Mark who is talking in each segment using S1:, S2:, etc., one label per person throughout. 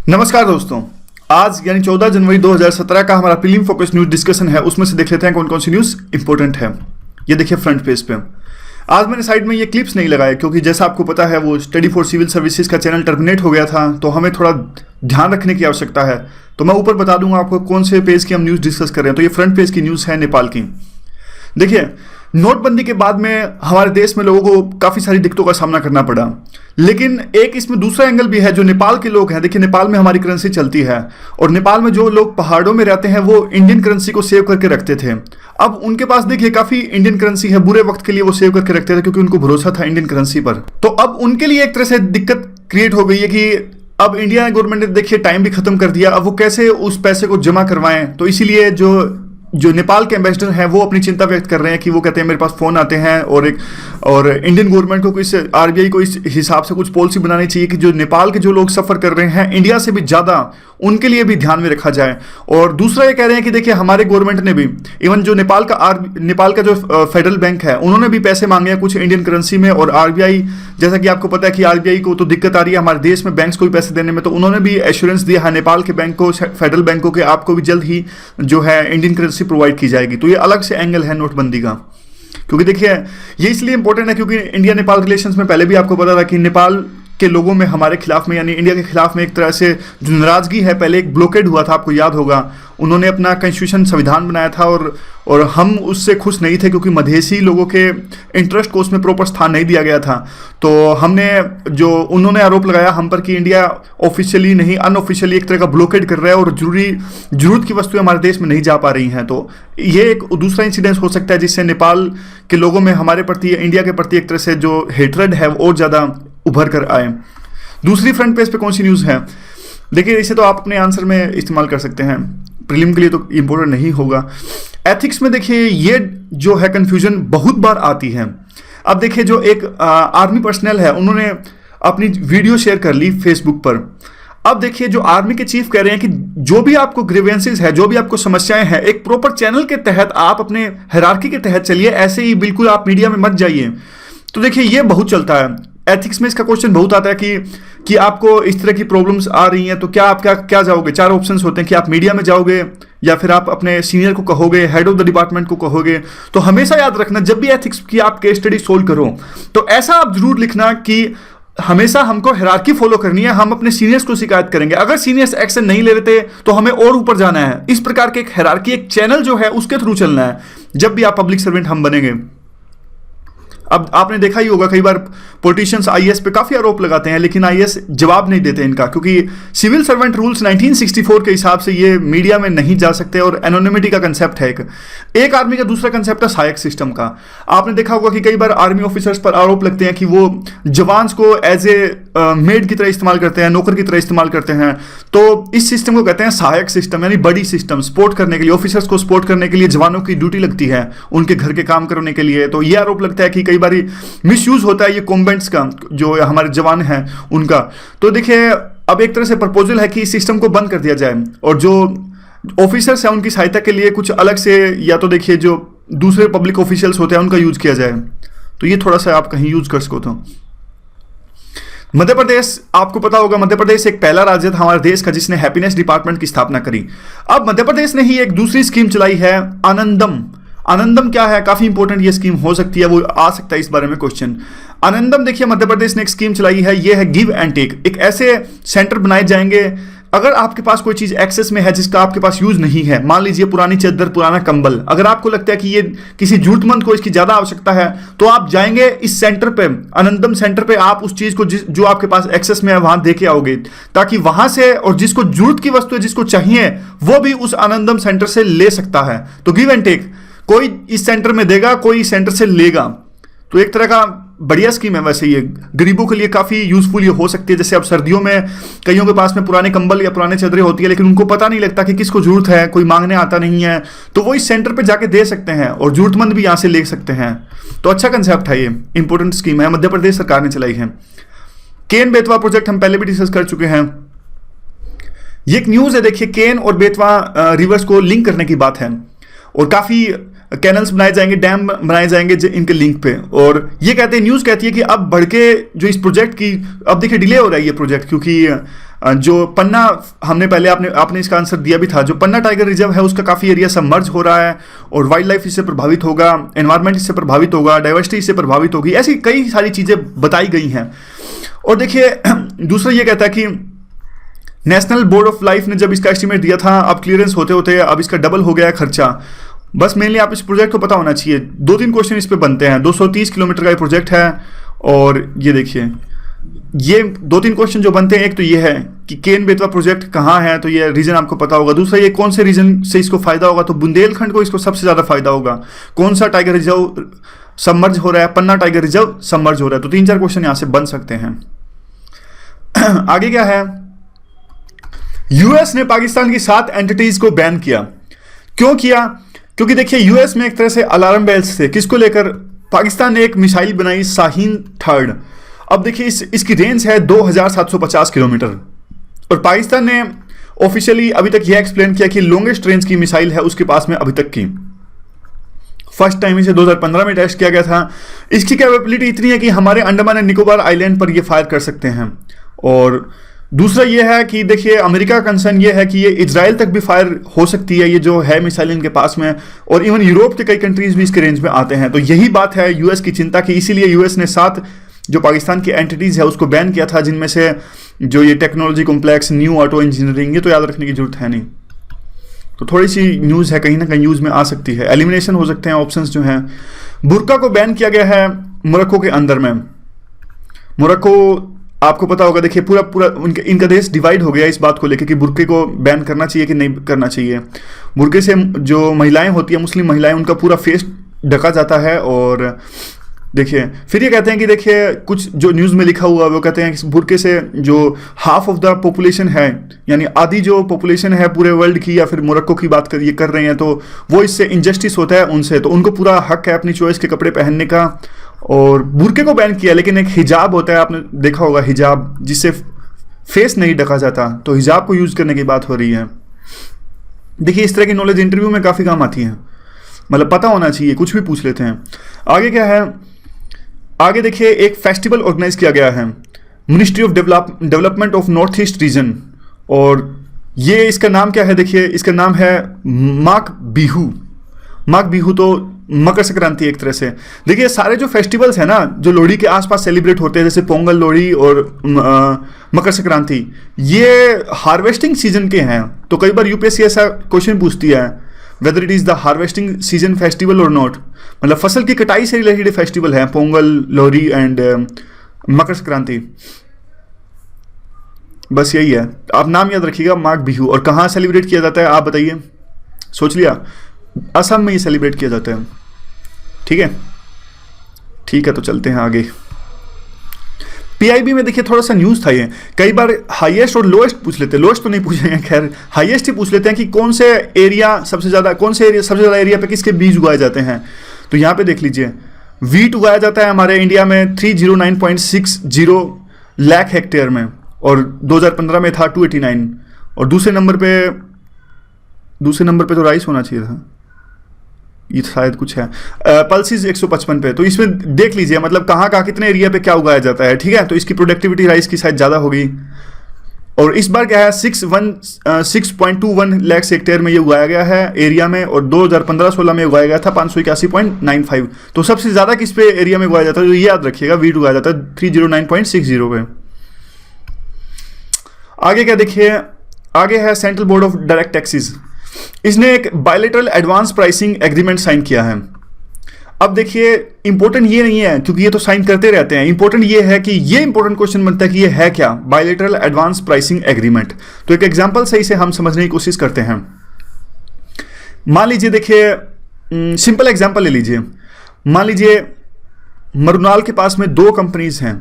S1: नमस्कार दोस्तों। आज यानी 14 जनवरी 2017 का हमारा प्रीलिम फोकस न्यूज डिस्कशन है। उसमें से देख लेते हैं कौन कौन सी न्यूज़ इंपॉर्टेंट है। ये देखिए फ्रंट पेज पे आज मैंने साइड में ये क्लिप्स नहीं लगाए क्योंकि जैसा आपको पता है वो स्टडी फॉर सिविल सर्विसेज का चैनल टर्मिनेट हो गया था, तो हमें थोड़ा ध्यान रखने की आवश्यकता है। तो मैं ऊपर बता दूंगा आपको कौन से पेज की हम न्यूज़ डिस्कस कर रहे हैं। तो ये फ्रंट पेज की न्यूज़ है नेपाल की। देखिए, नोटबंदी के बाद में हमारे देश में लोगों को काफ़ी सारी दिक्कतों का सामना करना पड़ा, लेकिन एक इसमें दूसरा एंगल भी है। जो नेपाल के लोग हैं, देखिए नेपाल में हमारी करेंसी चलती है और नेपाल में जो लोग पहाड़ों में रहते हैं वो इंडियन करेंसी को सेव करके रखते थे। अब उनके पास देखिए काफ़ी इंडियन करेंसी है, बुरे वक्त के लिए वो सेव करके रखते थे क्योंकि उनको भरोसा था इंडियन करेंसी पर। तो अब उनके लिए एक तरह से दिक्कत क्रिएट हो गई है कि अब इंडिया गवर्नमेंट ने देखिए टाइम भी खत्म कर दिया, अब वो कैसे उस पैसे को जमा करवाएं। तो इसीलिए जो नेपाल के एम्बेसडर हैं वो अपनी चिंता व्यक्त कर रहे हैं कि वो कहते हैं मेरे पास फ़ोन आते हैं और इंडियन गवर्नमेंट को इस आरबीआई को इस हिसाब से कुछ पॉलिसी बनानी चाहिए कि जो नेपाल के जो लोग सफ़र कर रहे हैं इंडिया से भी ज़्यादा, उनके लिए भी ध्यान में रखा जाए। और दूसरा ये कह रहे हैं कि देखिए हमारे गवर्नमेंट ने भी इवन जो नेपाल का जो फेडरल बैंक है उन्होंने भी पैसे मांगे हैं कुछ इंडियन करेंसी में। और आरबीआई, जैसा कि आपको पता है कि आरबीआई को तो दिक्कत आ रही है हमारे देश में बैंक्स को भी पैसे देने में, तो उन्होंने भी एश्योरेंस दिया है नेपाल के बैंक को, फेडरल बैंक को, कि आपको भी जल्द ही जो है इंडियन करेंसी प्रोवाइड की जाएगी। तो ये अलग से एंगल है नोटबंदी का, क्योंकि देखिए ये इसलिए इंपॉर्टेंट है क्योंकि इंडिया नेपाल रिलेशंस में पहले भी आपको पता था कि नेपाल के लोगों में हमारे खिलाफ में यानी इंडिया के खिलाफ में एक तरह से जो नाराजगी है, पहले एक ब्लॉकेड हुआ था, आपको याद होगा। उन्होंने अपना कॉन्स्टिट्यूशन संविधान बनाया था और हम उससे खुश नहीं थे क्योंकि मधेसी लोगों के इंटरेस्ट को उसमें प्रॉपर स्थान नहीं दिया गया था। तो उन्होंने आरोप लगाया हम पर कि इंडिया ऑफिशियली नहीं अनऑफिशियली एक तरह का ब्लॉकेड कर रहा है और जरूरत की वस्तुएं हमारे देश में नहीं जा पा रही हैं। तो ये एक दूसरा इंसिडेंस हो सकता है जिससे नेपाल के लोगों में हमारे प्रति, इंडिया के प्रति एक तरह से जो हेट्रेड है वो और ज़्यादा उभर कर आए। दूसरी फ्रंट पेज पे कौन सी न्यूज़ है, देखिए इसे तो आप अपने आंसर में इस्तेमाल कर सकते हैं, प्रीलिम के लिए तो इम्पोर्टेंट नहीं होगा। एथिक्स में देखिए ये जो है कंफ्यूजन बहुत बार आती है। अब देखिए जो एक आर्मी पर्सनल है उन्होंने अपनी वीडियो शेयर कर ली फेसबुक पर। अब देखिए जो आर्मी के चीफ कह रहे हैं कि जो भी आपको ग्रीवेंसेस है, जो भी आपको समस्याएं हैं, एक प्रॉपर चैनल के तहत आप अपने हायरार्की के तहत चलिए, ऐसे ही बिल्कुल आप मीडिया में मत जाइए। तो देखिए ये बहुत चलता है एथिक्स में, इसका क्वेश्चन बहुत आता है कि आपको इस तरह की प्रॉब्लम्स आ रही हैं तो क्या आप क्या जाओगे। चार ऑप्शंस होते हैं कि आप मीडिया में जाओगे या फिर आप अपने सीनियर को कहोगे, हेड ऑफ द डिपार्टमेंट को कहोगे। तो हमेशा याद रखना जब भी एथिक्स की आप केस स्टडी सोल्व करो तो ऐसा आप जरूर लिखना कि हमेशा हमको हायरार्की फॉलो करनी है, हम अपने सीनियर्स को शिकायत करेंगे, अगर सीनियर्स एक्शन नहीं ले लेते तो हमें और ऊपर जाना है। इस प्रकार के एक हायरार्की, एक चैनल जो है उसके थ्रू चलना है जब भी आप पब्लिक सर्वेंट हम बनेंगे। अब आपने देखा ही होगा कई बार पॉलिटिशियंस आईएएस पे काफ़ी आरोप लगाते हैं लेकिन आईएएस जवाब नहीं देते इनका, क्योंकि सिविल सर्वेंट रूल्स 1964 के हिसाब से ये मीडिया में नहीं जा सकते और एनोनिमिटी का कंसेप्ट है एक आर्मी का। दूसरा कंसेप्ट है सहायक सिस्टम का। आपने देखा होगा कि कई बार आर्मी ऑफिसर्स पर आरोप लगते हैं कि वो जवान्स को एज ए मेड की तरह इस्तेमाल करते हैं, नौकर की तरह इस्तेमाल करते हैं। तो इस सिस्टम को कहते हैं सहायक सिस्टम, यानी बड़ी सिस्टम, सपोर्ट करने के लिए, ऑफिसर्स को सपोर्ट करने के लिए जवानों की ड्यूटी लगती है उनके घर के काम करने के लिए। तो ये आरोप लगता है कि कई बार मिसयूज होता है ये कॉम्बेंट्स का, जो हमारे जवान हैं उनका। तो देखिए अब एक तरह से प्रपोजल है कि इस सिस्टम को बंद कर दिया जाए और जो ऑफिसर्स हैं उनकी सहायता के लिए कुछ अलग से, या तो देखिए जो दूसरे पब्लिक ऑफिशियल्स होते हैं उनका यूज किया जाए। तो ये थोड़ा सा आप कहीं यूज कर सको। तो मध्य प्रदेश, आपको पता होगा मध्य प्रदेश एक पहला राज्य था हमारे देश का जिसने हैप्पीनेस डिपार्टमेंट की स्थापना करी। अब मध्य प्रदेश ने ही एक दूसरी स्कीम चलाई है आनंदम। आनंदम क्या है, काफी इंपॉर्टेंट ये स्कीम हो सकती है, वो आ सकता है इस बारे में क्वेश्चन। आनंदम देखिए मध्य प्रदेश ने एक स्कीम चलाई है, ये है गिव एंड टेक। एक ऐसे सेंटर बनाए जाएंगे, अगर आपके पास कोई चीज एक्सेस में है जिसका आपके पास यूज नहीं है, मान लीजिए पुरानी चादर, पुराना कंबल, अगर आपको लगता है कि ये किसी जरूरतमंद को इसकी ज्यादा आवश्यकता है तो आप जाएंगे इस सेंटर पे, आनंदम सेंटर पे, आप उस चीज को जो आपके पास एक्सेस में है वहां दे के आओगे, ताकि वहां से, और जिसको जरूरत की वस्तु है, जिसको चाहिए, वो भी उस आनंदम सेंटर से ले सकता है। तो गिव एंड टेक, कोई इस सेंटर में देगा, कोई इस सेंटर से लेगा। तो एक तरह का बढ़िया स्कीम है। वैसे ये गरीबों के लिए काफ़ी यूजफुल ये हो सकती है। जैसे अब सर्दियों में कईयों के पास में पुराने कंबल या पुराने चादरें होती है लेकिन उनको पता नहीं लगता कि किसको जरूरत है, कोई मांगने आता नहीं है, तो वो इस सेंटर पे जाके दे सकते हैं और जरूरतमंद भी यहाँ से ले सकते हैं। तो अच्छा कंसेप्ट है, ये इंपॉर्टेंट स्कीम है, मध्य प्रदेश सरकार ने चलाई है। केन बेतवा प्रोजेक्ट हम पहले भी डिस्कस कर चुके हैं। ये एक न्यूज़ है, देखिए केन और बेतवा रिवर्स को लिंक करने की बात है और काफ़ी कैनल्स बनाए जाएंगे, डैम बनाए जाएंगे इनके लिंक पे। और ये कहते हैं, न्यूज़ कहती है कि अब बढ़ के जो इस प्रोजेक्ट की, अब देखिए डिले हो रहा है ये प्रोजेक्ट, क्योंकि जो पन्ना, हमने पहले आपने इसका आंसर दिया भी था, जो पन्ना टाइगर रिजर्व है उसका काफ़ी एरिया सबमर्ज हो रहा है और वाइल्ड लाइफ इससे प्रभावित होगा, एनवायरनमेंट इससे प्रभावित होगा, डाइवर्सिटी इससे प्रभावित होगी, ऐसी कई सारी चीज़ें बताई गई हैं। और देखिए दूसरा ये कहता है कि नेशनल बोर्ड ऑफ लाइफ ने जब इसका एस्टीमेट दिया था, अब क्लियरेंस होते होते अब इसका डबल हो गया है खर्चा। बस मेनली आप इस प्रोजेक्ट को पता होना चाहिए। 2-3 क्वेश्चन इस पे बनते हैं। 230 किलोमीटर का ये प्रोजेक्ट है और ये देखिए, ये 2-3 क्वेश्चन जो बनते हैं, एक तो ये है कि केन बेतवा प्रोजेक्ट कहाँ है, तो ये रीजन आपको पता होगा। दूसरा, ये कौन से रीजन से इसको फायदा होगा, तो बुंदेलखंड को इसको सबसे ज़्यादा फायदा होगा। कौन सा टाइगर रिजर्व सबमर्ज हो रहा है, पन्ना टाइगर रिजर्व सबमर्ज हो रहा है। तो 3-4 क्वेश्चन यहाँ से बन सकते हैं। आगे क्या है, यूएस ने पाकिस्तान की 7 एंटिटीज को बैन किया। क्यों किया? क्योंकि देखिए यूएस में एक तरह से अलार्म बेल्स थे। किसको लेकर? पाकिस्तान ने एक मिसाइल बनाई शाहीन 3। अब देखिए इसकी रेंज है 2750 किलोमीटर और पाकिस्तान ने ऑफिशियली अभी तक यह एक्सप्लेन किया कि लॉन्गेस्ट रेंज की मिसाइल है उसके पास में अभी तक की। फर्स्ट टाइम इसे 2015 में टेस्ट किया गया था। इसकी कैपेबिलिटी इतनी है कि हमारे अंडमान एंड निकोबार आइलैंड पर ये फायर कर सकते हैं। और दूसरा ये है कि देखिए अमेरिका का कंसर्न ये है कि ये इजराइल तक भी फायर हो सकती है, ये जो है मिसाइल इनके पास में, और इवन यूरोप के कई कंट्रीज भी इसके रेंज में आते हैं। तो यही बात है यूएस की चिंता की, इसीलिए यूएस ने 7 जो पाकिस्तान की एंटिटीज है उसको बैन किया था, जिनमें से जो ये technology complex, new auto engineering, ये तो याद रखने की जरूरत है नहीं। तो थोड़ी सी न्यूज़ है, कहीं ना कहीं यूज़ में आ सकती है। एलिमिनेशन हो सकते हैं ऑप्शंस जो हैं। बुर्का को बैन किया गया है मोरक्को के अंदर में। मोरक्को आपको पता होगा, देखिए पूरा इनका देश डिवाइड हो गया इस बात को लेकर कि बुर्के को बैन करना चाहिए कि नहीं करना चाहिए। बुर्के से जो महिलाएं होती हैं, मुस्लिम महिलाएं, उनका पूरा फेस ढका जाता है। और देखिए फिर ये कहते हैं कि देखिए कुछ जो न्यूज़ में लिखा हुआ है वो कहते हैं कि बुर्के से जो हाफ ऑफ द पॉपुलेशन है, यानी आधी जो पॉपुलेशन है पूरे वर्ल्ड की या फिर मोरक्को की बात कर रहे हैं, तो वो इससे इनजस्टिस होता है उनसे, तो उनको पूरा हक है अपनी चॉइस के कपड़े पहनने का। और बुर्के को बैन किया, लेकिन एक हिजाब होता है, आपने देखा होगा हिजाब, जिससे फेस नहीं ढका जाता, तो हिजाब को यूज़ करने की बात हो रही है। देखिए इस तरह की नॉलेज इंटरव्यू में काफ़ी काम आती है, मतलब पता होना चाहिए, कुछ भी पूछ लेते हैं। आगे क्या है, आगे देखिए एक फेस्टिवल ऑर्गेनाइज किया गया है ministry of development of north east region, और ये इसका नाम क्या है, देखिए इसका नाम है माघ बिहू। माघ बिहू तो मकर संक्रांति एक तरह से। देखिए सारे जो फेस्टिवल्स हैं ना, जो लोहड़ी के आसपास सेलिब्रेट होते हैं, जैसे पोंगल, लोहड़ी और मकर संक्रांति, ये हार्वेस्टिंग सीजन के हैं। तो कई बार यूपीएससी ऐसा क्वेश्चन पूछती है, whether it is the harvesting season festival और नॉट, मतलब फसल की कटाई से रिलेटेड फेस्टिवल है पोंगल, लोहड़ी एंड मकर संक्रांति। बस यही है, आप नाम याद रखिएगा, माघ बिहू। और कहाँ सेलिब्रेट किया जाता है आप बताइए, सोच लिया? असम में ये सेलिब्रेट किया जाता है। ठीक है, ठीक है, तो चलते हैं आगे। पीआईबी में देखिए थोड़ा सा न्यूज़ था ये, कई बार हाईएस्ट और लोएस्ट पूछ लेते हैं, लोएस्ट तो नहीं पूछेंगे, खैर हाईएस्ट ही पूछ लेते हैं कि कौन से एरिया सबसे ज़्यादा, कौन से एरिया सबसे ज़्यादा एरिया पे किसके बीज उगाए जाते हैं। तो यहाँ पे देख लीजिए, वीट उगाया जाता है हमारे इंडिया में 309.60 लाख हेक्टेयर में, और 2015 में था 289, और दूसरे नंबर पे तो राइस होना चाहिए था, ये शायद कुछ है, पल्सिस 155 पे। तो इसमें देख लीजिए मतलब कहाँ कहाँ कितने एरिया पे क्या उगाया जाता है। ठीक है, तो इसकी प्रोडक्टिविटी राइस की शायद ज़्यादा होगी। और इस बार क्या है, 6.21 लाख हेक्टेयर में ये उगाया गया है एरिया में, और 2015-16 में उगाया गया था 581.95। तो सबसे ज़्यादा किस पे एरिया में उगाया जाता है, तो ये याद रखिएगा, वीट उगाया जाता है 309.60 पे। आगे क्या देखिए, आगे है central board of direct taxes, इसने एक bilateral advance pricing agreement sign किया है। अब देखिए इंपॉर्टेंट ये नहीं है, क्योंकि ये तो साइन करते रहते हैं, इंपॉर्टेंट ये है कि ये इंपॉर्टेंट क्वेश्चन बनता है कि ये है क्या, बायलैटरल एडवांस प्राइसिंग एग्रीमेंट। तो एक एग्जांपल सही से हम समझने की कोशिश करते हैं। मान लीजिए, देखिए सिंपल एग्जांपल ले लीजिए, मान लीजिए मरुनाल के पास में 2 कंपनीज हैं,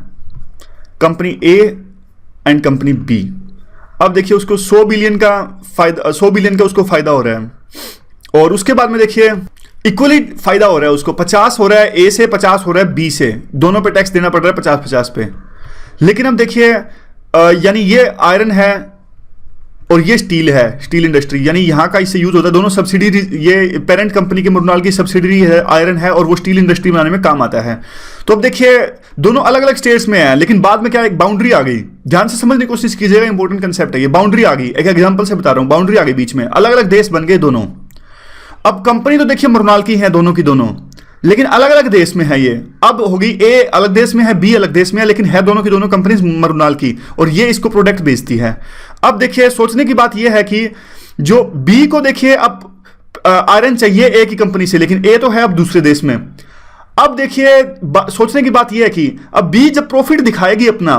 S1: company A and company B. अब देखिए उसको 100 बिलियन का उसको फायदा हो रहा है, और उसके बाद में देखिए इक्वली फायदा हो रहा है उसको, 50 हो रहा है ए से, 50 हो रहा है बी से, दोनों पे टैक्स देना पड़ रहा है 50-50 पे। लेकिन अब देखिए यानी ये आयरन है और ये स्टील है, स्टील इंडस्ट्री, यानी यहाँ का इससे यूज होता है। दोनों सब्सिडरी, ये पेरेंट कंपनी के मुरनाल की सब्सिडरी है, आयरन है, और वो स्टील इंडस्ट्री बनाने में काम आता है। तो अब देखिए दोनों अलग अलग स्टेट्स में है, लेकिन बाद में क्या एक बाउंड्री आ गई। ध्यान से समझने की कोशिश कीजिएगा, इंपॉर्टेंट कंसेप्ट है ये। बाउंड्री आ गई, एक एग्जांपल से बता रहा हूं, बाउंड्री आ गई बीच में, अलग अलग देश बन गए दोनों। अब कंपनी तो देखिए मुरनाल की है दोनों की दोनों, लेकिन अलग अलग देश में है ये। अब होगी ए अलग देश में है, बी अलग देश में है, लेकिन है दोनों की दोनों कंपनीज मुरनाल की, और ये इसको प्रोडक्ट बेचती है। अब देखिए सोचने की बात ये है कि जो बी को देखिए अब आयरन चाहिए ए की कंपनी से, लेकिन ए तो है अब दूसरे देश में। अब देखिए सोचने की बात यह है कि अब बी जब प्रॉफिट दिखाएगी अपना,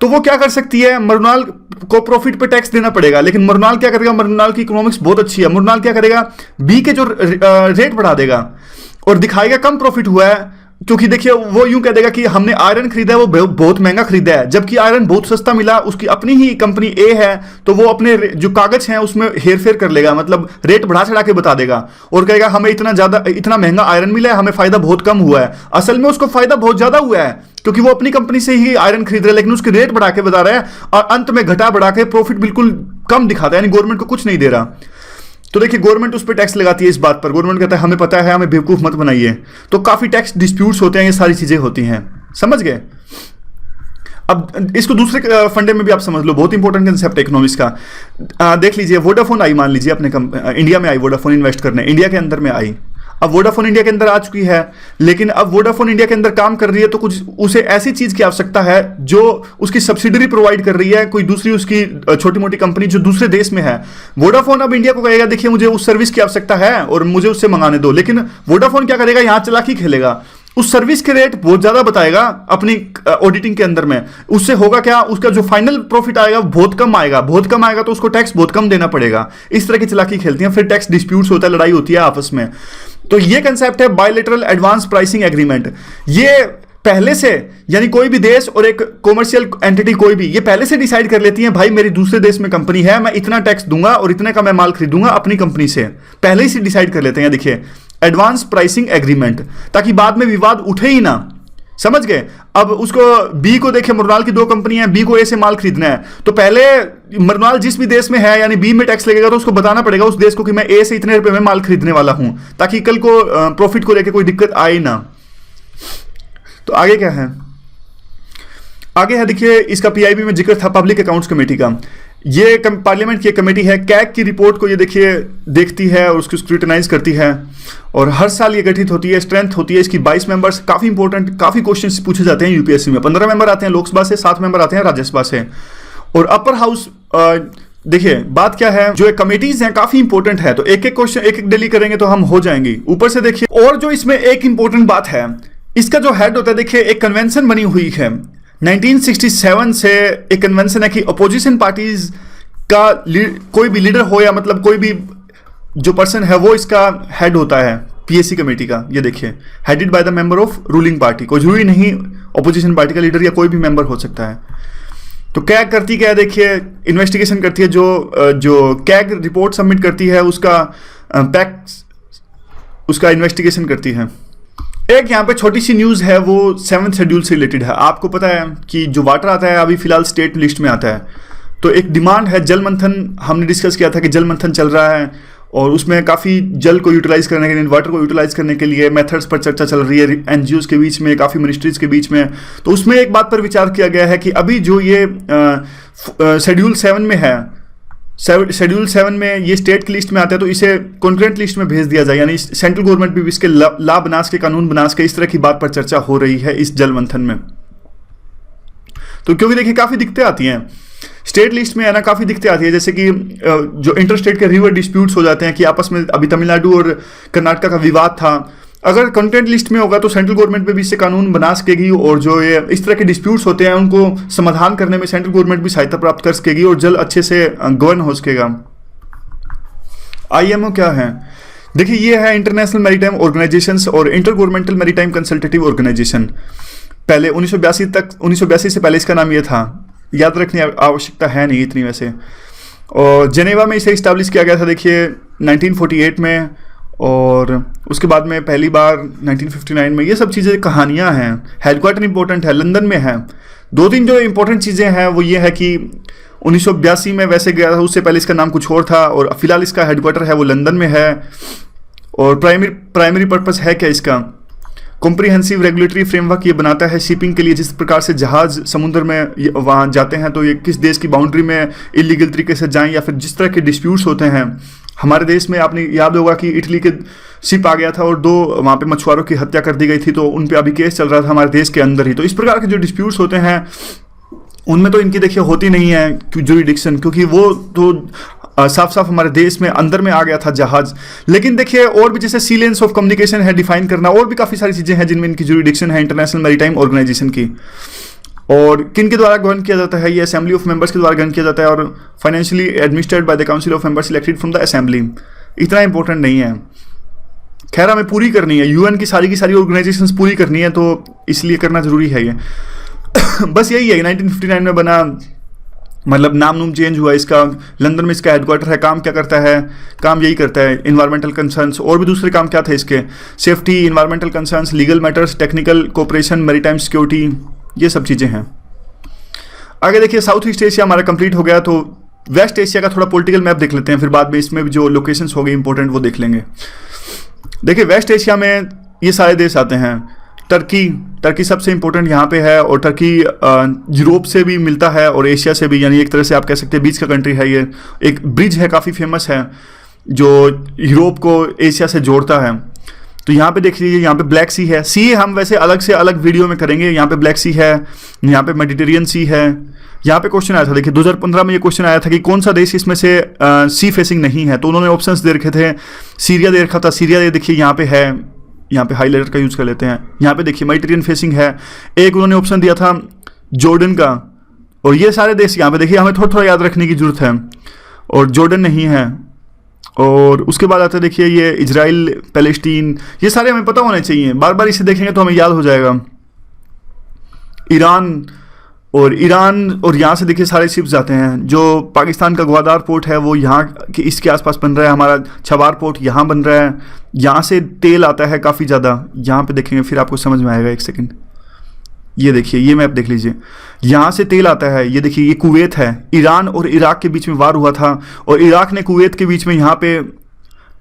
S1: तो वो क्या कर सकती है, मुरनाल को प्रॉफिट पे टैक्स देना पड़ेगा। लेकिन मुरनाल क्या करेगा, मुरनाल की इकोनॉमिक्स बहुत अच्छी है, मुरनाल क्या करेगा, बी के जो रेट बढ़ा देगा और दिखाएगा कम प्रॉफिट हुआ है, क्योंकि देखिए वो यूं कह देगा कि हमने आयरन खरीदा है, वो बहुत महंगा खरीदा है, जबकि आयरन बहुत सस्ता मिला, उसकी अपनी ही कंपनी ए है, तो वो अपने जो कागज हैं उसमें हेर फेर कर लेगा, मतलब रेट बढ़ा चढ़ा के बता देगा और कहेगा हमें इतना महंगा आयरन मिला है, हमें फायदा बहुत कम हुआ है। असल में उसको फायदा बहुत ज्यादा हुआ है, क्योंकि वो अपनी कंपनी से ही आयरन खरीद रहा है, लेकिन उसके रेट बढ़ा के बता रहा है और अंत में घटा बढ़ा के प्रॉफिट बिल्कुल कम दिखाता है, यानी गवर्नमेंट को कुछ नहीं दे रहा। तो देखिए गवर्नमेंट उस पर टैक्स लगाती है इस बात पर, गवर्नमेंट कहता है हमें पता है, हमें बेवकूफ मत बनाइए। तो काफी टैक्स डिस्प्यूट्स होते हैं, ये सारी चीजें होती हैं, समझ गए। अब इसको दूसरे फंडे में भी आप समझ लो, बहुत इंपॉर्टेंट कंसेप्ट है इकोनॉमिक्स का। देख लीजिए वोडाफोन आई, मान लीजिए अपने इंडिया में आई, वोडाफोन इन्वेस्ट करने इंडिया के अंदर में आई। अब वोडाफोन इंडिया के अंदर आ चुकी है, लेकिन अब वोडाफोन इंडिया के अंदर काम कर रही है, तो कुछ उसे ऐसी चीज की आवश्यकता है जो उसकी सब्सिडरी प्रोवाइड कर रही है, कोई दूसरी उसकी छोटी मोटी कंपनी जो दूसरे देश में है। वोडाफोन अब इंडिया को कहेगा देखिए मुझे उस सर्विस की आवश्यकता है और मुझे उससे मंगाने दो, लेकिन वोडाफोन क्या करेगा, यहां चालाकी खेलेगा, उस सर्विस के रेट बहुत ज्यादा बताएगा अपनी ऑडिटिंग के अंदर में। उससे होगा क्या, उसका जो फाइनल प्रॉफिट आएगा बहुत कम आएगा, बहुत कम आएगा, तो उसको टैक्स बहुत कम देना पड़ेगा। इस तरह की चालाकी खेलती हैं, फिर टैक्स डिस्प्यूट्स होता है, लड़ाई होती है आपस में। तो ये कंसेप्ट है बायलैटरल एडवांस प्राइसिंग एग्रीमेंट। ये पहले से, यानी कोई भी देश और एक कॉमर्शियल एंटिटी कोई भी, ये पहले से डिसाइड कर लेती है भाई मेरी दूसरे देश में कंपनी है, मैं इतना टैक्स दूंगा और इतने का मैं माल खरीदूंगा अपनी कंपनी से, पहले ही से डिसाइड कर लेते हैं। देखिए एडवांस प्राइसिंग एग्रीमेंट, ताकि बाद में विवाद उठे ही ना, समझ गए। अब उसको बी को देखे, मुरनाल की दो कंपनियां, बी को ए से माल खरीदना है, तो पहले मुरनाल जिस भी देश में है, यानी बी में टैक्स लगेगा, तो उसको बताना पड़ेगा उस देश को कि मैं ए से इतने रुपए में माल खरीदने वाला हूं, ताकि कल को प्रॉफिट को लेकर कोई दिक्कत आए ना। तो आगे क्या है, आगे है देखिए, इसका पीआईबी में जिक्र था पब्लिक अकाउंट्स कमेटी का। ये पार्लियामेंट की कमेटी है, कैग की रिपोर्ट को ये देखिए देखती है और उसको स्क्रूटिनाइज करती है, और हर साल ये गठित होती है, स्ट्रेंथ होती है इसकी 22 मेंबर्स। काफी इंपॉर्टेंट, काफी क्वेश्चंस पूछे जाते हैं यूपीएससी में। 15 मेंबर आते हैं लोकसभा से, 7 मेंबर आते हैं राज्यसभा से, और अपर हाउस। देखिए बात क्या है, जो कमेटीज हैं काफी इंपॉर्टेंट है, तो एक एक क्वेश्चन एक एक डेली करेंगे तो हम हो जाएंगे। ऊपर से देखिए, और जो इसमें एक इंपॉर्टेंट बात है, इसका जो हेड होता है, देखिए एक कन्वेंशन बनी हुई है 1967 से, एक कन्वेंशन है कि अपोजिशन पार्टीज का कोई भी लीडर हो, या मतलब कोई भी जो पर्सन है वो इसका हेड होता है पीएससी कमेटी का। ये देखिए, headed by the member of ruling party, कोई जरूरी नहीं अपोजिशन पार्टी का लीडर या कोई भी मेंबर हो सकता है। तो कैग करती क्या है, देखिए इन्वेस्टिगेशन करती है, जो कैग रिपोर्ट सबमिट करती है उसका इन्वेस्टिगेशन करती है। एक यहाँ पे छोटी सी न्यूज़ है, वो 7th शेड्यूल से रिलेटेड है। आपको पता है कि जो वाटर आता है अभी फिलहाल स्टेट लिस्ट में आता है, तो एक डिमांड है जल मंथन। हमने डिस्कस किया था कि जल मंथन चल रहा है, और उसमें काफ़ी जल को यूटिलाइज करने के लिए, वाटर को यूटिलाइज करने के लिए मेथड्स पर चर्चा चल रही है एनजीओज के बीच में, काफ़ी मिनिस्ट्रीज के बीच में। तो उसमें एक बात पर विचार किया गया है कि अभी जो ये शेड्यूल 7 में है, शेड्यूल 7 में ये स्टेट की लिस्ट में आता है, तो इसे कॉन्करेंट लिस्ट में भेज दिया जाए, यानी सेंट्रल गवर्नमेंट भी इसके ला बना के, कानून बना के, इस तरह की बात पर चर्चा हो रही है इस जल मंथन में। तो क्योंकि देखिए काफ़ी दिक्कतें आती हैं स्टेट लिस्ट में, है ना, काफ़ी दिक्कतें आती है, जैसे कि जो इंटर स्टेट के रिवर डिस्प्यूट्स हो जाते हैं कि आपस में, अभी तमिलनाडु और कर्नाटक का विवाद था। अगर कंटेंट लिस्ट में होगा तो सेंट्रल गवर्नमेंट पे भी इससे कानून बना सकेगी, और जो ये इस तरह के डिस्प्यूट्स होते हैं उनको समाधान करने में सेंट्रल गवर्नमेंट भी सहायता प्राप्त कर सकेगी, और जल अच्छे से गवर्न हो सकेगा। आईएमओ क्या है, देखिए ये है इंटरनेशनल मैरीटाइम ऑर्गेनाइजेशंस और intergovernmental maritime consultative organisation. पहले 1982 से पहले इसका नाम ये था, याद रखने आवश्यकता है नहीं इतनी वैसे। और जेनेवा में इसे इस्टेब्लिश किया गया था, देखिए 1948 में, और उसके बाद में पहली बार 1959 में। ये सब चीज़ें कहानियाँ हैं। हेडक्वार्टर इंपॉर्टेंट है, लंदन में है। 2-3 जो इंपॉर्टेंट चीज़ें हैं वो ये है कि 1982 में वैसे गया था, उससे पहले इसका नाम कुछ और था, और फिलहाल इसका हेडक्वार्टर है वो लंदन में है। और प्राइमरी पर्पस है क्या इसका? कॉम्प्रिहेंसिव रेगुलेटरी फ्रेमवर्क ये बनाता है शिपिंग के लिए, जिस प्रकार से जहाज समुद्र में वहाँ जाते हैं तो ये किस देश की बाउंड्री में इलीगल तरीके से जाएं, या फिर जिस तरह के डिस्प्यूट्स होते हैं। हमारे देश में आपने याद होगा कि इटली के शिप आ गया था और 2 वहाँ पे मछुआरों की हत्या कर दी गई थी, तो उन पे अभी केस चल रहा था हमारे देश के अंदर ही। तो इस प्रकार के जो डिस्प्यूट्स होते हैं उनमें तो इनकी देखिए होती नहीं है जुरिडिक्शन, क्योंकि वो तो साफ साफ हमारे देश में अंदर में आ गया था जहाज। लेकिन देखिए और भी जैसे सी लेन्स ऑफ कम्युनिकेशन है डिफाइन करना, और भी काफ़ी सारी चीज़ें हैं जिनमें इनकी जुरिडिक्शन है इंटरनेशनल मैरीटाइम ऑर्गेनाइजेशन की। और किन के द्वारा गवर्न किया जाता है? ये असेंबली ऑफ मेंबर्स के द्वारा गवर्न किया जाता है, और financially administrated by the council of members elected from the assembly. इतना इंपॉर्टेंट नहीं है, खैर हमें पूरी करनी है, यूएन की सारी ऑर्गेनाइजेशंस पूरी करनी है, तो इसलिए करना जरूरी है ये। बस यही है, 1959 में बना, मतलब नाम नूम चेंज हुआ इसका, लंदन में इसका हेडक्वार्टर है। काम क्या करता है? काम यही करता है, इन्वायरमेंटल कंसर्न्स, और भी दूसरे काम क्या थे इसके? Safety, environmental concerns, legal matters, technical cooperation, maritime security, ये सब चीज़ें हैं। आगे देखिए साउथ ईस्ट एशिया हमारा कंप्लीट हो गया, तो वेस्ट एशिया का थोड़ा पॉलिटिकल मैप देख लेते हैं, फिर बाद में इसमें जो लोकेशंस हो गई इंपॉर्टेंट वो देख लेंगे। देखिए वेस्ट एशिया में ये सारे देश आते हैं। टर्की सबसे इंपॉर्टेंट यहाँ पे है, और टर्की यूरोप से भी मिलता है और एशिया से भी, यानी एक तरह से आप कह सकते हैं बीच का कंट्री है ये। एक ब्रिज है काफ़ी फेमस है जो यूरोप को एशिया से जोड़ता है। तो यहाँ पे देख लीजिए, यहाँ पे ब्लैक सी है, सी हम वैसे अलग से अलग वीडियो में करेंगे। यहाँ पे ब्लैक सी है, यहाँ पे मेडिटेरियन सी है। यहाँ पे क्वेश्चन आया था, देखिए 2015 में ये क्वेश्चन आया था कि कौन सा देश इसमें से सी फेसिंग नहीं है, तो उन्होंने ऑप्शंस दे रखे थे। सीरिया दे रखा था, सीरिया देखिए यहाँ पे है, यहाँ पे हाईलाइटर का यूज़ कर लेते हैं। यहाँ पे देखिए मेडिटेरियन फेसिंग है। एक उन्होंने ऑप्शन दिया था जॉर्डन का, और ये सारे देश यहाँ पे देखिए, हमें थोड़ा थोड़ा याद रखने की जरूरत है। और जॉर्डन नहीं है, और उसके बाद आता है देखिए ये इजराइल, पैलेस्टीन, ये सारे हमें पता होने चाहिए, बार बार इसे देखेंगे तो हमें याद हो जाएगा। ईरान, और यहाँ से देखिए सारे शिप्स जाते हैं। जो पाकिस्तान का ग्वादार पोर्ट है वो यहाँ के इसके आसपास बन रहा है, हमारा छबार पोर्ट यहाँ बन रहा है। यहाँ से तेल आता है काफ़ी ज़्यादा, यहाँ पे देखेंगे फिर आपको समझ में आएगा। एक सेकंड, ये देखिए, ये मैप देख लीजिए, यहाँ से तेल आता है। ये देखिए ये कुवैत है, ईरान और इराक के बीच में वार हुआ था, और इराक ने कुवैत के बीच में यहाँ पे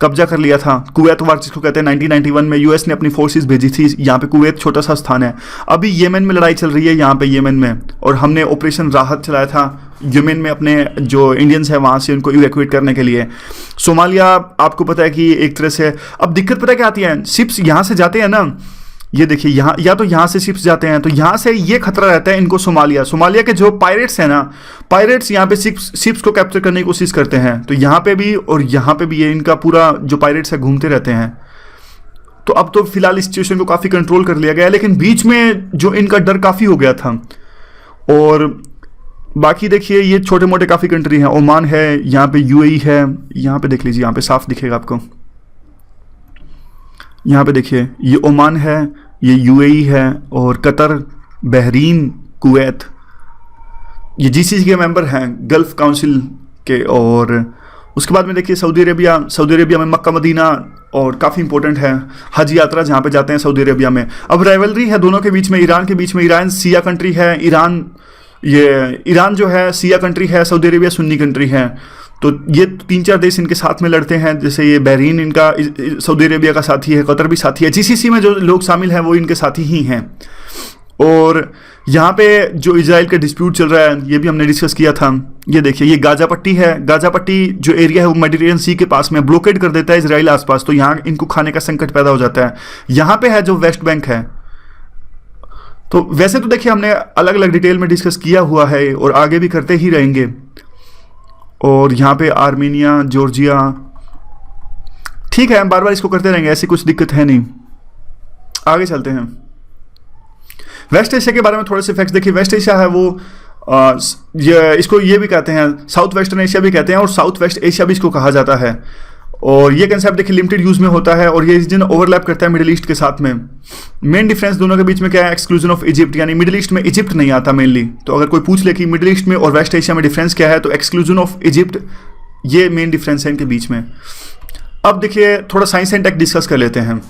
S1: कब्जा कर लिया था। कुवैत वार जिसको कहते हैं, 1991 में यूएस ने अपनी फोर्सेस भेजी थी यहाँ पे। कुवैत छोटा सा स्थान है। अभी येमेन में लड़ाई चल रही है यहाँ पे येमेन में, और हमने ऑपरेशन राहत चलाया था येमेन में अपने जो इंडियंस है वहाँ से उनको इवैक्यूएट करने के लिए। सोमालिया आपको पता है कि एक तरह से, अब दिक्कत पता क्या आती है, शिप्स यहाँ से जाते हैं ना, ये देखिए यहाँ, या तो यहाँ से शिप्स जाते हैं, तो यहाँ से ये खतरा रहता है इनको। सोमालिया के जो पायरेट्स हैं ना, पायरेट्स यहाँ पे शिप्स को कैप्चर करने की कोशिश करते हैं। तो यहाँ पे भी और यहाँ पे भी ये इनका पूरा जो पायरेट्स है घूमते रहते हैं। तो अब तो फिलहाल इस सिचुएशन को काफ़ी कंट्रोल कर लिया गया है, लेकिन बीच में जो इनका डर काफ़ी हो गया था। और बाकी देखिए ये छोटे मोटे काफ़ी कंट्री हैं, ओमान है, यहाँ पे यूएई है, यहाँ पे देख लीजिए, यहाँ पे साफ दिखेगा आपको। यहाँ पे देखिए ये ओमान है, ये यूएई है, और कतर, बहरीन, कुवैत, ये जीसीसी के मेंबर हैं गल्फ काउंसिल के। और उसके बाद में देखिए सऊदी अरेबिया में मक्का मदीना, और काफ़ी इंपॉर्टेंट है हज यात्रा जहाँ पे जाते हैं सऊदी अरेबिया में। अब राइवलरी है दोनों के बीच में, ईरान के बीच में। ईरान शिया कंट्री है, ईरान जो है शिया कंट्री है, सऊदी अरेबिया सुन्नी कंट्री है। तो ये 3-4 देश इनके साथ में लड़ते हैं, जैसे ये बहरीन इनका सऊदी अरेबिया का साथी है, कतर भी साथी है, जीसीसी में जो लोग शामिल हैं वो इनके साथी ही हैं। और यहाँ पे जो इजराइल का डिस्प्यूट चल रहा है ये भी हमने डिस्कस किया था। ये देखिए ये गाजा पट्टी है, गाजा पट्टी जो एरिया है वो मेडिटेरियन सी के पास में, ब्लॉकेड कर देता है इजराइल आसपास, तो यहाँ इनको खाने का संकट पैदा हो जाता है। यहाँ पे है जो वेस्ट बैंक है। तो वैसे तो देखिए हमने अलग अलग डिटेल में डिस्कस किया हुआ है और आगे भी करते ही रहेंगे। और यहाँ पे आर्मीनिया, जॉर्जिया, ठीक है हम बार बार इसको करते रहेंगे, ऐसी कुछ दिक्कत है नहीं। आगे चलते हैं। वेस्ट एशिया के बारे में थोड़े से फैक्ट्स देखिए। वेस्ट एशिया है वो इसको ये भी कहते हैं, साउथ वेस्टर्न एशिया भी कहते हैं, और साउथ वेस्ट एशिया भी इसको कहा जाता है। और ये कंसेप्ट देखिए लिमिटेड यूज में होता है, और ये रीजन ओवरलैप करता है मिडिल ईस्ट के साथ में। मेन डिफरेंस दोनों के बीच में क्या है, एक्सक्लूजन ऑफ इजिप्ट, यानी मिडिल ईस्ट में इजिप्ट नहीं आता मेनली। तो अगर कोई पूछ ले कि मिडिल ईस्ट में और वेस्ट एशिया में डिफरेंस क्या है, तो एक्सक्लूजन ऑफ इजिप्ट ये मेन डिफरेंस है इनके बीच में। अब देखिए थोड़ा साइंस एंड टेक डिस्कस कर लेते हैं।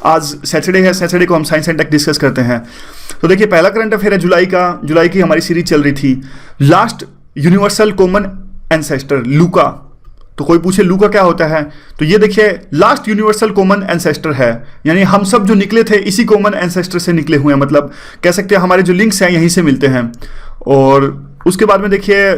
S1: आज सैटरडे है, सैटरडे को हम साइंस एंड टेक डिस्कस करते हैं। तो देखिए पहला करंट अफेयर है जुलाई की हमारी सीरीज चल रही थी। लास्ट यूनिवर्सल कॉमन एंसेस्टर लूका। तो कोई पूछे लूका क्या होता है, तो ये देखिए लास्ट यूनिवर्सल कॉमन एंसेस्टर है, यानी हम सब जो निकले थे इसी कॉमन एंसेस्टर से निकले हुए हैं, मतलब कह सकते हैं हमारे जो लिंक्स हैं यहीं से मिलते हैं। और उसके बाद में देखिए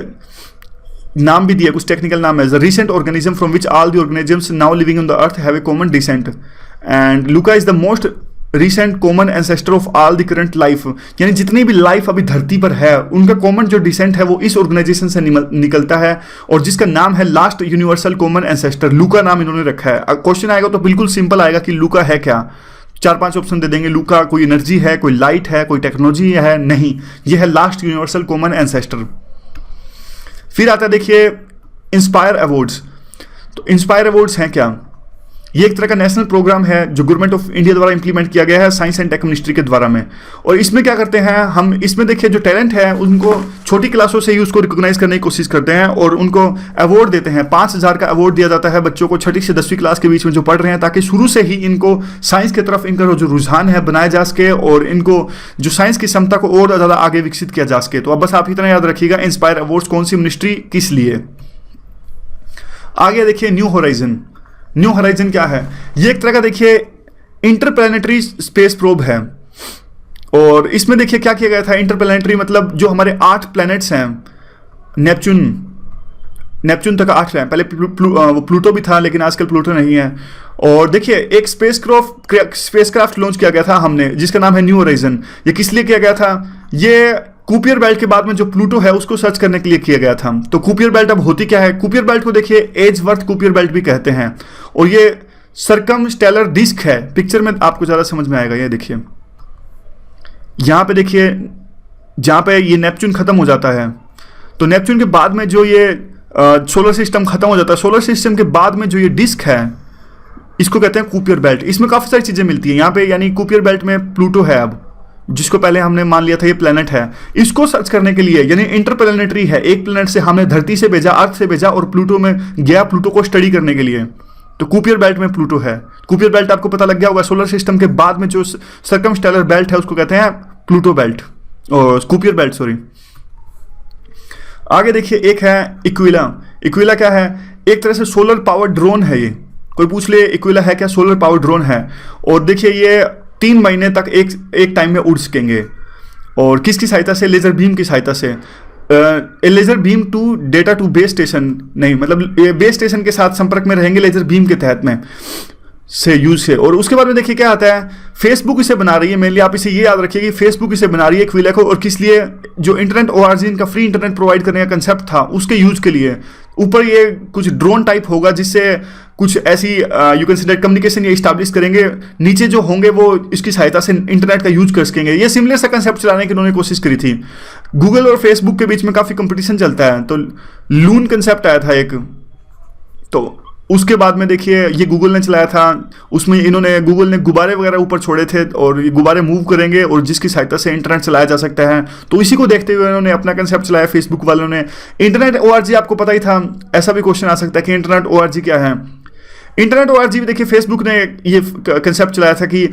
S1: नाम भी दिया, कुछ टेक्निकल नाम है, the recent organism from which all the organisms now living on the earth have a common descent and LUCA is the most recent common ancestor of all the current life, यानी जितनी भी life अभी धरती पर है उनका common जो decent है वो इस ऑर्गेनाइजेशन से निकलता है, और जिसका नाम है लास्ट यूनिवर्सल कॉमन एंसेस्टर। लूका नाम इन्होंने रखा है। क्वेश्चन आएगा तो बिल्कुल सिंपल आएगा कि लूका है क्या, 4-5 ऑप्शन दे देंगे। लूका कोई एनर्जी है, कोई लाइट है, कोई टेक्नोलॉजी है, नहीं, यह है लास्ट यूनिवर्सल कॉमन एंसेस्टर। फिर आता है देखिए इंस्पायर अवार्ड्स। तो इंस्पायर अवार्ड्स हैं क्या, ये एक तरह का नेशनल प्रोग्राम है जो गवर्नमेंट ऑफ इंडिया द्वारा इंप्लीमेंट किया गया है साइंस एंड टेक मिनिस्ट्री के द्वारा में। और इसमें क्या करते हैं हम, इसमें देखिए जो टैलेंट है उनको छोटी क्लासों से ही उसको रिकॉग्नाइज करने की कोशिश करते हैं और उनको अवार्ड देते हैं। 5,000 का अवार्ड दिया जाता है बच्चों को 6ठी से 10वीं क्लास के बीच में जो पढ़ रहे हैं, ताकि शुरू से ही इनको साइंस की तरफ इनका जो रुझान है बनाया जा सके और इनको जो साइंस की क्षमता को और ज़्यादा आगे विकसित किया जा सके। तो अब बस आप इतना याद रखिएगा इंस्पायर अवार्ड्स कौन सी मिनिस्ट्री किस लिए। आगे देखिए न्यू होराइजन। न्यू होराइजन क्या है, ये एक तरह का देखिए इंटरप्लैनेटरी स्पेस प्रोब है। और इसमें देखिए क्या किया गया था, इंटरप्लैनेटरी मतलब जो हमारे 8 प्लैनेट्स हैं, नेपच्यून तक 8 हैं, पहले वो प्लूटो भी था लेकिन आजकल प्लूटो नहीं है। और देखिए एक स्पेसक्राफ्ट लॉन्च किया गया था हमने जिसका नाम है न्यू होराइजन। ये किस लिए किया गया था, ये कूपियर बेल्ट के बाद में जो प्लूटो है उसको सर्च करने के लिए किया गया था। तो कूपियर बेल्ट अब होती क्या है, कूपियर बेल्ट को देखिए एजवर्थ कूपियर बेल्ट भी कहते हैं, और ये सर्कमस्टेलर डिस्क है। पिक्चर में आपको ज़्यादा समझ में आएगा। ये देखिए यहाँ पे देखिए जहाँ पे ये नेपच्यून खत्म हो जाता है, तो नेपच्यून के बाद में जो ये सोलर सिस्टम खत्म हो जाता है, सोलर सिस्टम के बाद में जो ये डिस्क है इसको कहते हैं कूपियर बेल्ट। इसमें काफ़ी सारी चीज़ें मिलती हैं यहाँ पे, यानी कूपियर बेल्ट में प्लूटो है अब, जिसको पहले हमने मान लिया था ये प्लेनेट है। इसको सर्च करने के लिए यानी इंटरप्लैनेटरी है, एक प्लेनेट से हमने धरती से भेजा, अर्थ से भेजा और प्लूटो में गया प्लूटो को स्टडी करने के लिए। तो कूपियर बेल्ट में प्लूटो है। कूपियर बेल्ट आपको पता लग गया होगा, सोलर सिस्टम के बाद में जो सर्कमस्टेलर बेल्ट है उसको कहते हैं प्लूटो बेल्ट और कूपियर बेल्ट, सॉरी। आगे देखिए एक है इक्विला। इक्विला क्या है, एक तरह से सोलर पावर ड्रोन है। ये कोई पूछ ले इक्विला है क्या, सोलर पावर ड्रोन है। और देखिए ये 3 महीने तक एक टाइम में उड़ सकेंगे। और किसकी सहायता से, लेजर बीम की सहायता से। Laser beam to data to base station, नहीं मतलब बेस स्टेशन के साथ संपर्क में रहेंगे लेजर बीम के तहत में से यूज से। और उसके बाद में देखिए क्या आता है, फेसबुक इसे बना रही है। मेनली आप इसे ये याद रखिए कि फेसबुक इसे बना रही है क्विला को, और किस लिए, जो इंटरनेट ओआरजी का फ्री इंटरनेट प्रोवाइड करने का कंसेप्ट था उसके यूज के लिए। ऊपर ये कुछ ड्रोन टाइप होगा जिससे कुछ ऐसी यू कैन से कम्युनिकेशन ये इस्टेब्लिश करेंगे, नीचे जो होंगे वो इसकी सहायता से इंटरनेट का यूज कर सकेंगे। ये सिमिलर सा कंसेप्ट चलाने की उन्होंने कोशिश करी थी। गूगल और फेसबुक के बीच में काफ़ी कंपटीशन चलता है, तो लून कंसेप्ट आया था एक, तो उसके बाद में देखिए ये गूगल ने चलाया था। उसमें गूगल ने गुब्बारे वगैरह ऊपर छोड़े थे और ये गुब्बारे मूव करेंगे और जिसकी सहायता से इंटरनेट चलाया जा सकता है। तो इसी को देखते हुए उन्होंने अपना कंसेप्ट चलाया फेसबुक वालों ने। इंटरनेट ओआरजी आपको पता ही था, ऐसा भी क्वेश्चन आ सकता है कि इंटरनेट ओआरजी क्या है। इंटरनेट ओआरजी भी देखिए फेसबुक ने ये कंसेप्ट चलाया था कि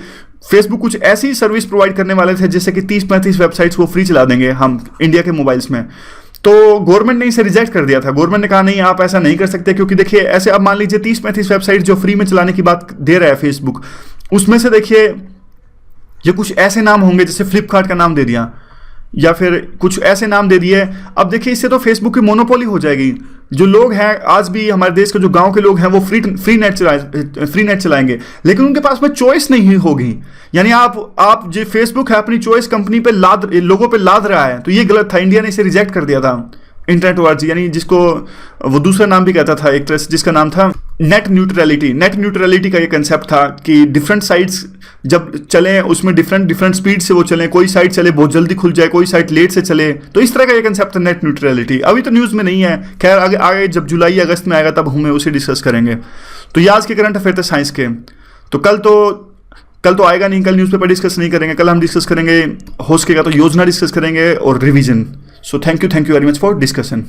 S1: फेसबुक कुछ ऐसी सर्विस प्रोवाइड करने वाले थे जैसे कि 30-35 वेबसाइट्स वो फ्री चला देंगे हम इंडिया के मोबाइल्स में। तो गवर्नमेंट ने इसे रिजेक्ट कर दिया था। गवर्नमेंट ने कहा नहीं आप ऐसा नहीं कर सकते, क्योंकि देखिए ऐसे अब मान लीजिए 30-35 वेबसाइट जो फ्री में चलाने की बात दे रहा है फेसबुक, उसमें से देखिए ये कुछ ऐसे नाम होंगे जैसे फ्लिपकार्ट का नाम दे दिया या फिर कुछ ऐसे नाम दे दिए। अब देखिए इससे तो फेसबुक की मोनोपोली हो जाएगी। जो लोग हैं आज भी हमारे देश के जो गांव के लोग हैं वो फ्री नेट चलाएंगे, लेकिन उनके पास में चॉइस नहीं होगी। यानी आप जो फेसबुक है अपनी चॉइस कंपनी पे लोगों पे लाद रहा है, तो ये गलत था। इंडिया ने इसे रिजेक्ट कर दिया था इंटरनेट ओआरजी, यानी जिसको वो दूसरा नाम भी कहता था एक तरह से, जिसका नाम था नेट न्यूट्रलिटी। नेट न्यूट्रलिटी का ये कंसेप्ट था कि डिफरेंट साइट्स जब चलें उसमें डिफरेंट स्पीड से वो चलें, कोई साइट चले बहुत जल्दी खुल जाए, कोई साइट लेट से चले। तो इस तरह का ये कंसेप्ट था नेट न्यूट्रलिटी। अभी तो न्यूज़ में नहीं है, खैर आगे जब जुलाई अगस्त में आएगा तब हम उसे डिस्कस करेंगे। तो ये आज के करंट अफेयर थे साइंस के। तो कल तो आएगा नहीं, कल न्यूज़पेपर डिस्कस नहीं करेंगे। कल हम डिस्कस करेंगे, हो सकेगा तो योजना डिस्कस करेंगे और revision. So thank you very much for discussion.